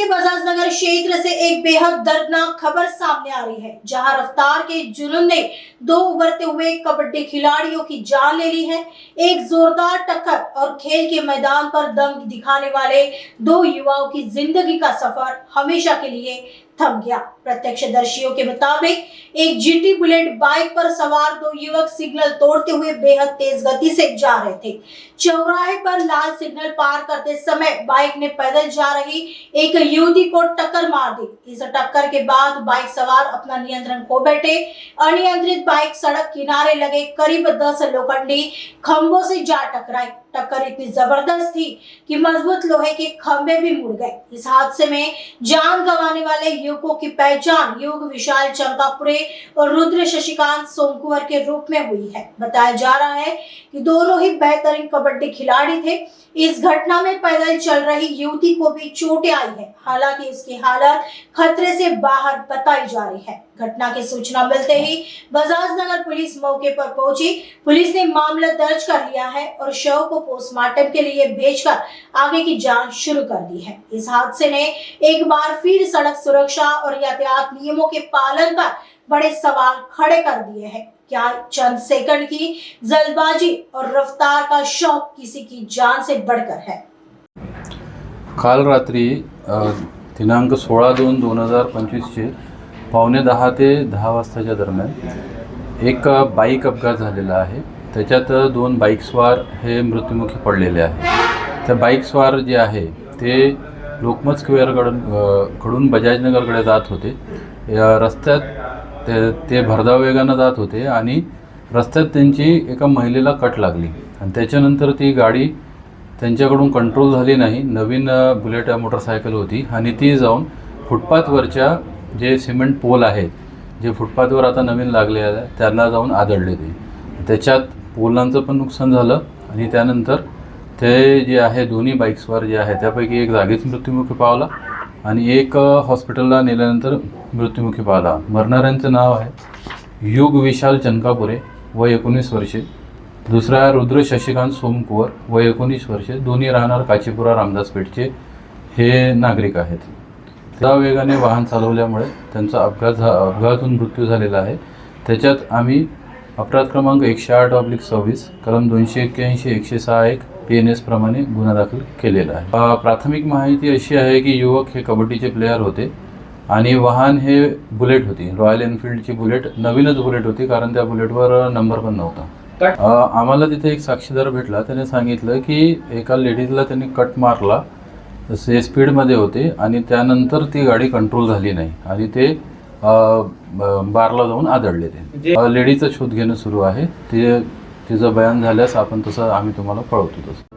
के बजाज नगर क्षेत्र से एक बेहद दर्दनाक खबर सामने आ रही है, जहां रफ्तार के जुनून ने दो उभरते हुए कबड्डी खिलाड़ियों की जान ले ली है। एक जोरदार टक्कर और खेल के मैदान पर दम दिखाने वाले दो युवाओं की जिंदगी का सफर हमेशा के लिए थम गया। प्रत्यक्षदर्शियों के मुताबिक एक जीटी बुलेट बाइक पर सवार दो युवक सिग्नल तोड़ते हुए बेहद तेज गति से जा रहे थे। चौराहे पर लाल सिग्नल पार करते समय बाइक ने पैदल जा रही एक युवती को टक्कर मार दी। इस टक्कर के बाद बाइक सवार अपना नियंत्रण खो बैठे। अनियंत्रित बाइक सड़क किनारे लगे करीब 10 लोखंडी खंभों से जा टकराई। टक्कर इतनी जबरदस्त थी कि मजबूत लोहे के खंभे भी मुड़ गए। इस हादसे में जान गंवाने वाले युवकों की पहचान युग विशाल चंकापुरे और रुद्र शशिकांत सोमकुंवर के रूप में हुई है। बताया जा रहा है कि दोनों ही बेहतरीन कबड्डी खिलाड़ी थे। इस घटना में पैदल चल रही युवती को भी चोटें आई है, हालांकि उसकी हालत खतरे से बाहर बताई जा रही है। घटना की सूचना मिलते ही बजाज नगर पुलिस मौके पर पहुंची। पुलिस ने मामला दर्ज कर लिया है और शव को पोस्टमार्टम के लिए भेजकर आगे की जांच शुरू कर दी है। इस हादसे ने एक बार फिर सड़क सुरक्षा और यातायात नियमों के पालन पर बड़े सवाल खड़े कर दिए हैं। क्या चंद सेकंड की जल्दबाजी और रफ्तार का शौक किसी की जान से बढ़कर है? काल रात्री दिनांक 16/2/2025 पावणे 10 ते 10 वाजताच्या दरम्यान एक बाईक अपघात झालेला आहे। त्याच्यात दोन बाईकस्वार हे मृत्युमुखी पडलेले आहेत। त्या बाईकस्वार जे आहे ते लोकमत स्क्वेअरकडून बजाजनगरकडे जात होते। या रस्त्यात ते भरधाव वेगानं जात होते आणि रस्त्यात त्यांची एका महिलेला कट लागली आणि त्याच्यानंतर ती गाडी त्यांच्याकडून कंट्रोल झाली नाही। नवीन बुलेट मोटरसायकल होती आणि ती जाऊन फुटपाथवरच्या जे सिमेंट पोल आहेत, जे फुटपाथवर आता नवीन लागले आहेत, त्यांना जाऊन आदळले। त्याच्यात पोलांचं पण नुकसान झालं आणि त्यानंतर ते जे आहे दोन्ही बाईक्सवर जे आहे त्यापैकी एक जागीच मृत्युमुखी पावला आणि एक हॉस्पिटलला नेल्यानंतर मृत्युमुखी पावला। मरणाऱ्यांचं नाव आहे युग विशाल चंकापुरे वय 19 वर्षे, दुसरा रुद्र शशिकांत सोमकुंवर वय 19 वर्षे, दोन्ही राहणार काचीपुरा रामदासपेठचे हे नागरिक आहेत। त्या वेगाने वाहन चालवल्यामुळे त्यांचा अपघातातून मृत्यू झालेला आहे। त्याच्यात आम्ही अपराध क्रमांक 108/26 कलम 281-106 PNS प्रमाणे गुन्हा दाखल केलेला आहे। प्राथमिक माहिती अशी आहे की युवक हे कबड्डीचे प्लेयर होते आणि वाहन हे बुलेट होती, रॉयल एनफील्डची बुलेट, नवीनच बुलेट होती कारण त्या बुलेटवर नंबर पण नव्हता। आम्हाला तिथे एक साक्षीदार भेटला, त्याने सांगितलं की एका लेडीजला त्यांनी कट मारला, ते स्पीडमध्ये होते आणि त्यानंतर ती गाडी कंट्रोल झाली नाही आणि ते बारला जाऊन आदळले। ते लेडीचा शोध घेणं सुरू आहे। तिचं बयान झाल्यास आपण तसं आम्ही तुम्हाला कळवतो तसं।